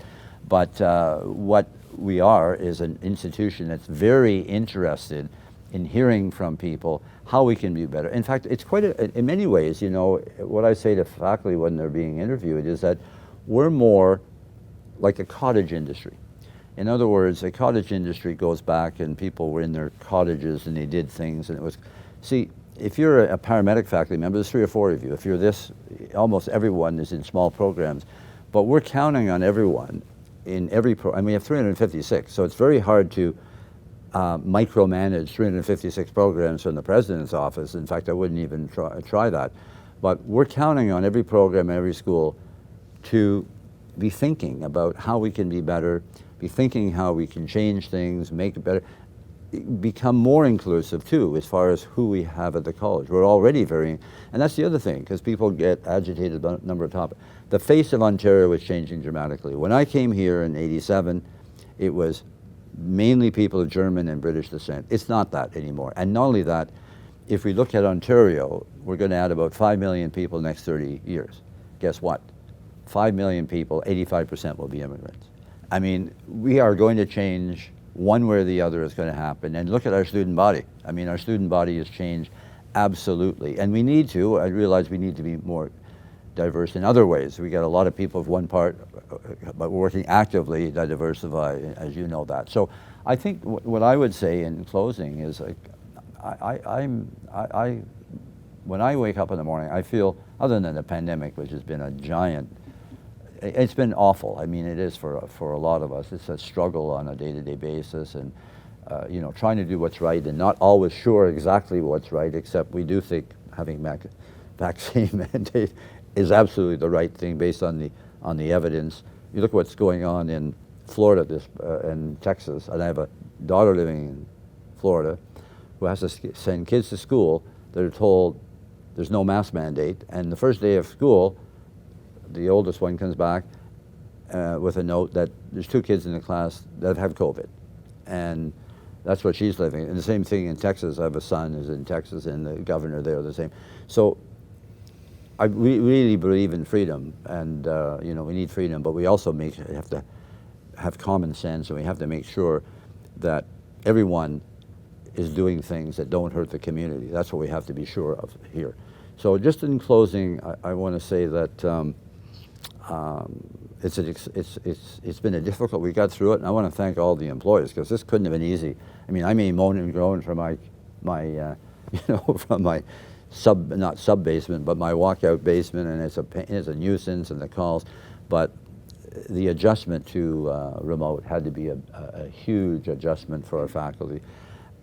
But what we are is an institution that's very interested in hearing from people how we can be better. In fact, it's quite in many ways, what I say to faculty when they're being interviewed is that we're more like a cottage industry. In other words, a cottage industry goes back and people were in their cottages and they did things, and it was, see, if you're a paramedic faculty member, there's 3 or 4 of you. If you're this, almost everyone is in small programs, but we're counting on everyone in every program. We have 356, so it's very hard to micromanage 356 programs from the president's office. In fact, I wouldn't even try that. But we're counting on every program, every school to be thinking about how we can be better, be thinking how we can change things, make it better, become more inclusive too as far as who we have at the college. We're already and that's the other thing, because people get agitated about a number of topics. The face of Ontario is changing dramatically. When I came here in '87, it was mainly people of German and British descent. It's not that anymore. And not only that, if we look at Ontario, we're going to add about 5 million people in the next 30 years. Guess what? 5 million people, 85% will be immigrants. I mean, we are going to change one way or the other is going to happen. And look at our student body. I mean, our student body has changed absolutely. And we need to, I realize we need to be more diverse in other ways. We got a lot of people of one part, but we're working actively to diversify, as you know that. So I think what I would say in closing is, when I wake up in the morning, I feel, other than the pandemic, which has been a giant, it's been awful. I mean, it is for a lot of us. It's a struggle on a day-to-day basis, and trying to do what's right and not always sure exactly what's right, except we do think having vaccine mandate is absolutely the right thing based on the evidence. You look at what's going on in Florida and Texas, and I have a daughter living in Florida who has to send kids to school. They're told there's no mask mandate, and the first day of school, the oldest one comes back with a note that there's 2 kids in the class that have COVID, and that's what she's living. And the same thing in Texas. I have a son who's in Texas, and the governor there, the same. So we really believe in freedom, and we need freedom, but we also have to have common sense, and we have to make sure that everyone is doing things that don't hurt the community. That's what we have to be sure of here. So just in closing, I want to say that it's been a difficult, we got through it, and I want to thank all the employees, because this couldn't have been easy. I mean, I may moan and groan from my from my not sub basement, but my walkout basement, and it's a nuisance, and the calls, but the adjustment to remote had to be a huge adjustment for our faculty,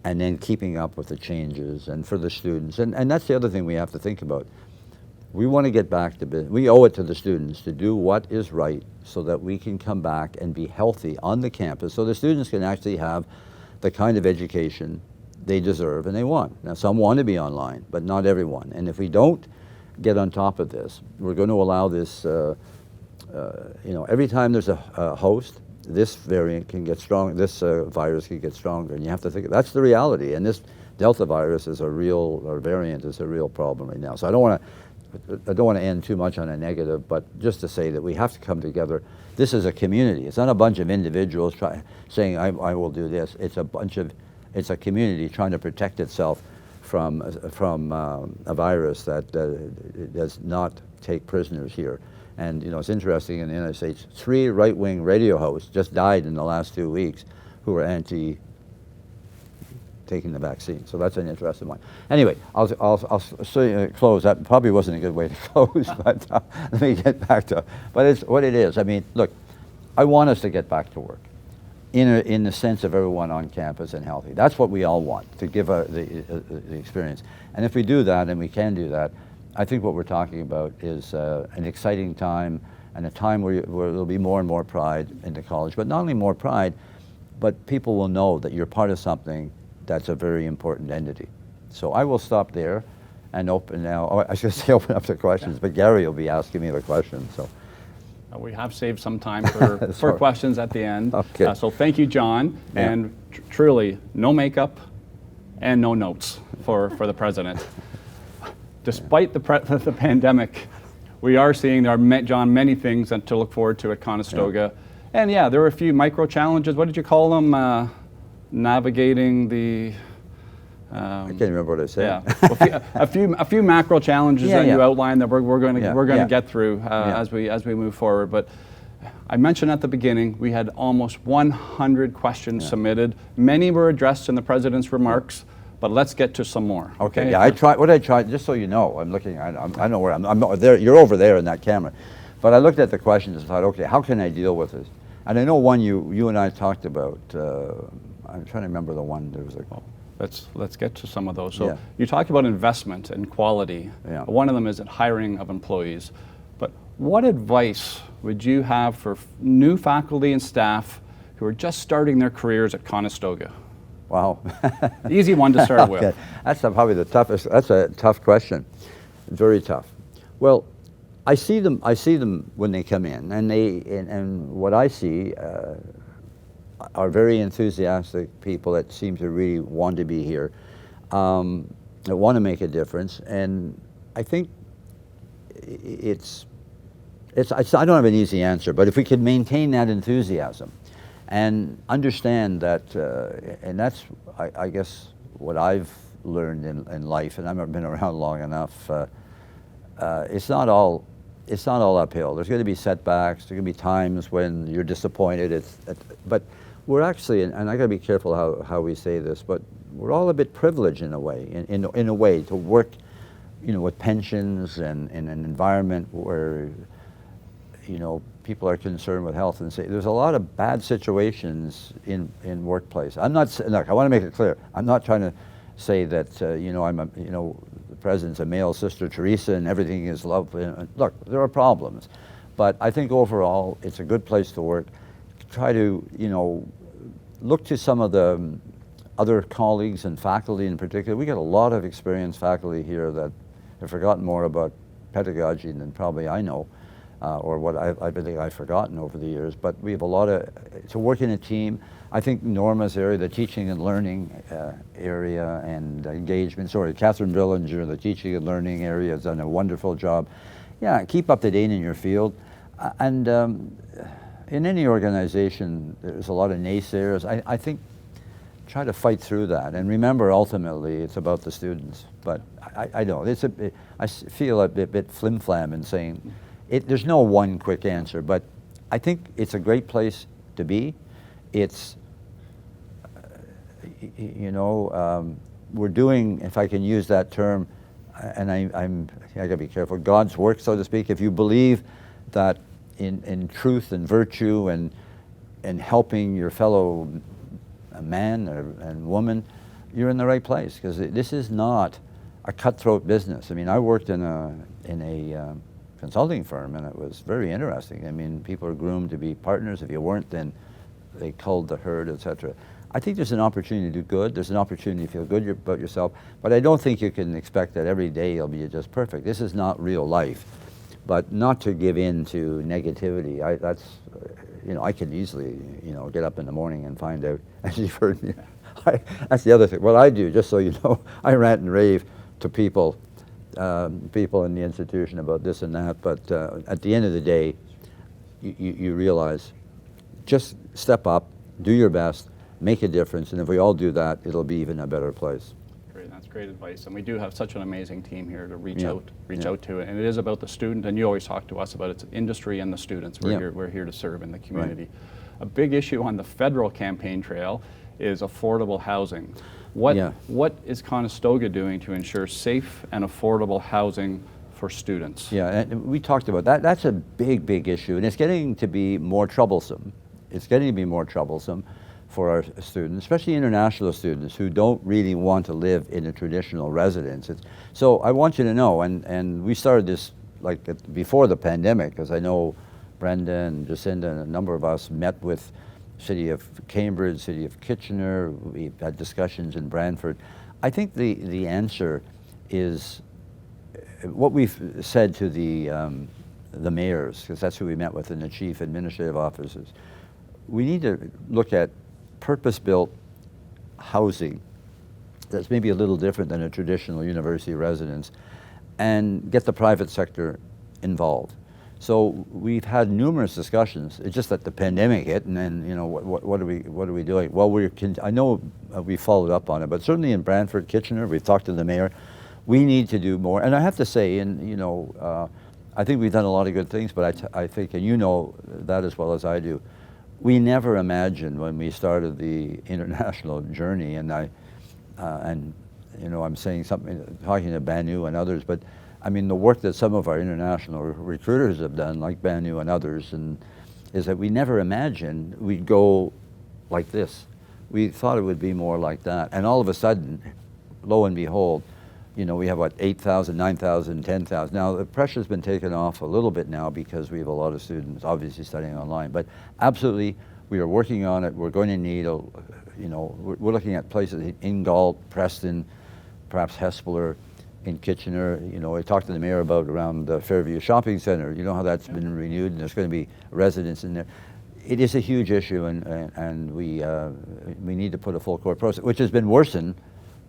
and then keeping up with the changes, and for the students, and that's the other thing we have to think about. We want to get back to business. We owe it to the students to do what is right so that we can come back and be healthy on the campus, so the students can actually have the kind of education they deserve and they want. Now, some want to be online, but not everyone. And if we don't get on top of this, we're going to allow this, every time there's a host, this variant can get strong, this virus can get stronger, and you have to think, that's the reality. And this Delta virus is variant is a real problem right now. So I don't want to end too much on a negative, but just to say that we have to come together. This is a community. It's not a bunch of individuals saying, I will do this. It's a community trying to protect itself from a virus that does not take prisoners here. And it's interesting, in the United States, 3 right-wing radio hosts just died in the last 2 weeks who were taking the vaccine. So that's an interesting one. Anyway, I'll close. That probably wasn't a good way to close, but let me get back to, but it's what it is. I mean, look, I want us to get back to work in the sense of everyone on campus and healthy. That's what we all want, to give the experience. And if we do that, and we can do that, I think what we're talking about is an exciting time, and a time where there'll be more and more pride in the college. But not only more pride, but people will know that you're part of something that's a very important entity. So I will stop there and open now. Oh, I should say open up to questions, but Gary will be asking me the questions. So. We have saved some time for questions at the end. Okay. So thank you, John. Yeah. And truly, no makeup and no notes for the president. Despite the pandemic, we are seeing there are, John, many things to look forward to at Conestoga. Yeah. And yeah, there were a few micro challenges. What did you call them? Navigating the... I can't remember what I said. Yeah, a few macro challenges that you outlined that we're going to get through as we move forward. But I mentioned at the beginning we had almost 100 questions submitted. Many were addressed in the president's remarks, but let's get to some more. Okay. Yeah, I tried. Just so you know, I'm looking. I know where I'm not there. You're over there in that camera, but I looked at the questions and thought, okay, how can I deal with this? And I know one you and I talked about. I'm trying to remember the one. There was a. Let's get to some of those. So you talked about investment and quality. Yeah. One of them is hiring of employees. But what advice would you have for new faculty and staff who are just starting their careers at Conestoga? Wow. Easy one to start with. That's probably the toughest. That's a tough question. Very tough. Well, I see them when they come in, and what I see are very enthusiastic people that seem to really want to be here, that want to make a difference. And I think I don't have an easy answer, but if we could maintain that enthusiasm and understand that, and that's, I guess, what I've learned in life, and I've been around long enough, it's not all uphill. There's going to be setbacks. There's going to be times when you're disappointed. But we're actually, and I got to be careful how we say this, but we're all a bit privileged in a way, in a way to work, with pensions and in an environment where, people are concerned with health and safety. There's a lot of bad situations in workplace. I'm not, look, I want to make it clear. I'm not trying to say that, the president's a male Sister Teresa and everything is love. Look, there are problems, but I think overall it's a good place to work. Try to, look to some of the other colleagues and faculty in particular. We got a lot of experienced faculty here that have forgotten more about pedagogy than probably I know, or what I think I've forgotten over the years. But we have a lot to work in a team. I think Norma's area, the teaching and learning area and engagement, Catherine Billinger, the teaching and learning area, has done a wonderful job. Yeah, keep up to date in your field. And in any organization, there's a lot of naysayers. I think try to fight through that. And remember, ultimately, it's about the students. But I know, I feel a bit flim-flam in saying, there's no one quick answer, but I think it's a great place to be. It's, we're doing, if I can use that term, and I gotta be careful, God's work, so to speak. If you believe that in truth and virtue and helping your fellow man and woman, you're in the right place, because this is not a cutthroat business. I mean, I worked in a consulting firm, and it was very interesting. I mean, people are groomed to be partners. If you weren't, then they culled the herd, etc. I think there's an opportunity to do good. There's an opportunity to feel good about yourself, but I don't think you can expect that every day you'll be just perfect. This is not real life. But not to give in to negativity. I could easily, get up in the morning and find out, as you've heard me. That's the other thing. What I do, just so you know, I rant and rave to people in the institution about this and that. But at the end of the day, you realize, just step up, do your best, make a difference, and if we all do that, it'll be even a better place. That's great advice, and we do have such an amazing team here to reach out to, and it is about the student. And you always talk to us about it's industry and the students. We're here to serve in the community. Right. A big issue on the federal campaign trail is affordable housing. What is Conestoga doing to ensure safe and affordable housing for students? Yeah, and we talked about that. That's a big issue, and it's getting to be more troublesome. It's getting to be more troublesome for our students, especially international students who don't really want to live in a traditional residence. So I want you to know, and we started this like before the pandemic, because I know Brenda and Jacinda and a number of us met with City of Cambridge, City of Kitchener. We've had discussions in Brantford. I think the answer is what we've said to the mayors, because that's who we met with, and the chief administrative officers. We need to look at purpose-built housing that's maybe a little different than a traditional university residence, and get the private sector involved. So we've had numerous discussions. It's just that the pandemic hit, and then what are we doing? Well, I know we followed up on it, but certainly in Brantford, Kitchener, we've talked to the mayor. We need to do more, and I have to say, I think we've done a lot of good things, but I think, and you know that as well as I do, we never imagined when we started the international journey, and I'm saying something, talking to Banu and others, but I mean the work that some of our international recruiters have done, like Banu and others, is that we never imagined we'd go like this. We thought it would be more like that, and all of a sudden, lo and behold, we have what, 8,000, 9,000, 10,000. Now the pressure's been taken off a little bit now because we have a lot of students obviously studying online, but absolutely we are working on it. We're going to need we're looking at places in Galt, Preston, perhaps Hespeler, in Kitchener. I talked to the mayor about around the Fairview Shopping Center. You know how that's been renewed, and there's going to be residents in there. It is a huge issue, and we need to put a full court process, which has been worsened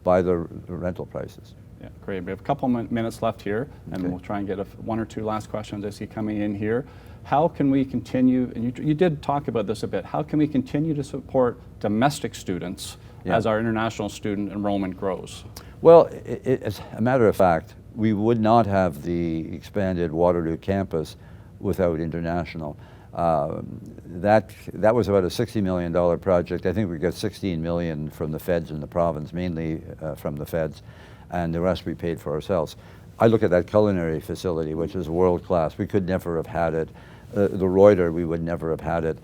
by the rental prices. Yeah, great. We have a couple minutes left here, and Okay. we'll try and get one or two last questions I see coming in here. How can we continue, and you did talk about this a bit, how can we continue to support domestic students as our international student enrollment grows? Well, as a matter of fact, we would not have the expanded Waterloo campus without international. That was about a $60 million project. I think we got $16 million from the feds in the province, mainly from the feds, and the rest we paid for ourselves. I look at that culinary facility, which is world class. We could never have had it. The Reuter, we would never have had it.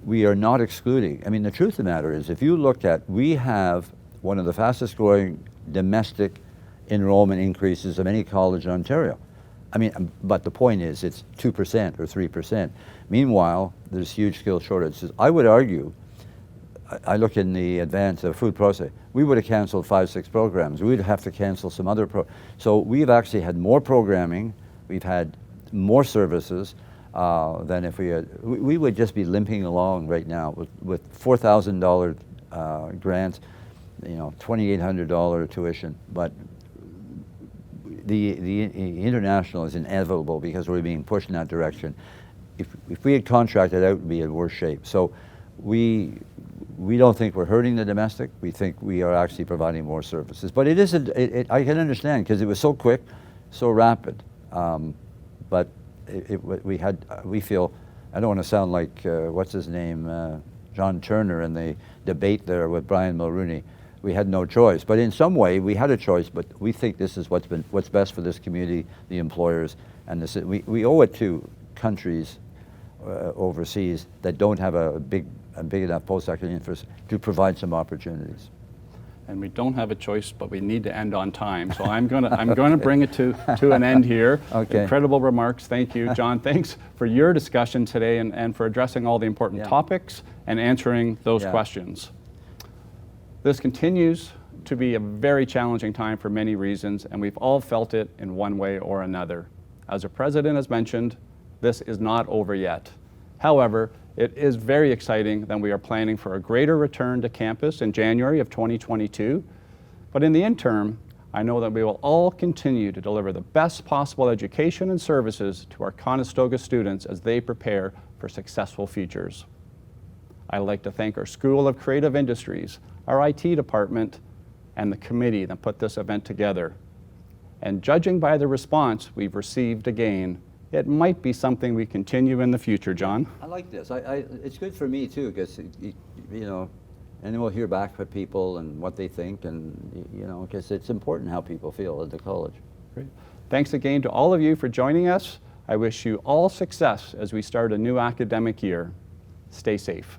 We are not excluding. I mean, the truth of the matter is, if you look at, we have one of the fastest growing domestic enrollment increases of any college in Ontario. I mean, but the point is, it's 2% or 3%. Meanwhile, there's huge skill shortages. I would argue, I look in the advance of food processing, we would have canceled 5, 6 programs. We'd have to cancel some other So we've actually had more programming, we've had more services than if we had. We would just be limping along right now with $4,000 grants, $2,800 tuition, but the international is inevitable because we're being pushed in that direction. If we had contracted out, we'd be in worse shape. So we don't think we're hurting the domestic. We think we are actually providing more services. But it isn't. I can understand because it was so quick, so rapid. But we feel. I don't want to sound like what's his name, John Turner, in the debate there with Brian Mulrooney. We had no choice, but in some way we had a choice. But we think this is what's best for this community, the employers, and this. We owe it to countries overseas that don't have a big enough post-secondary infrastructure to provide some opportunities. And we don't have a choice, but we need to end on time. So I'm gonna bring it to an end here. Okay. Incredible remarks. Thank you, John. Thanks for your discussion today and for addressing all the important topics and answering those questions. This continues to be a very challenging time for many reasons, and we've all felt it in one way or another. As the President has mentioned, this is not over yet. However, it is very exciting that we are planning for a greater return to campus in January of 2022. But in the interim, I know that we will all continue to deliver the best possible education and services to our Conestoga students as they prepare for successful futures. I'd like to thank our School of Creative Industries, our IT department, and the committee that put this event together. And judging by the response we've received again, it might be something we continue in the future, John. I like this. It's good for me too, because and then we'll hear back from people and what they think, and because it's important how people feel at the college. Great. Thanks again to all of you for joining us. I wish you all success as we start a new academic year. Stay safe.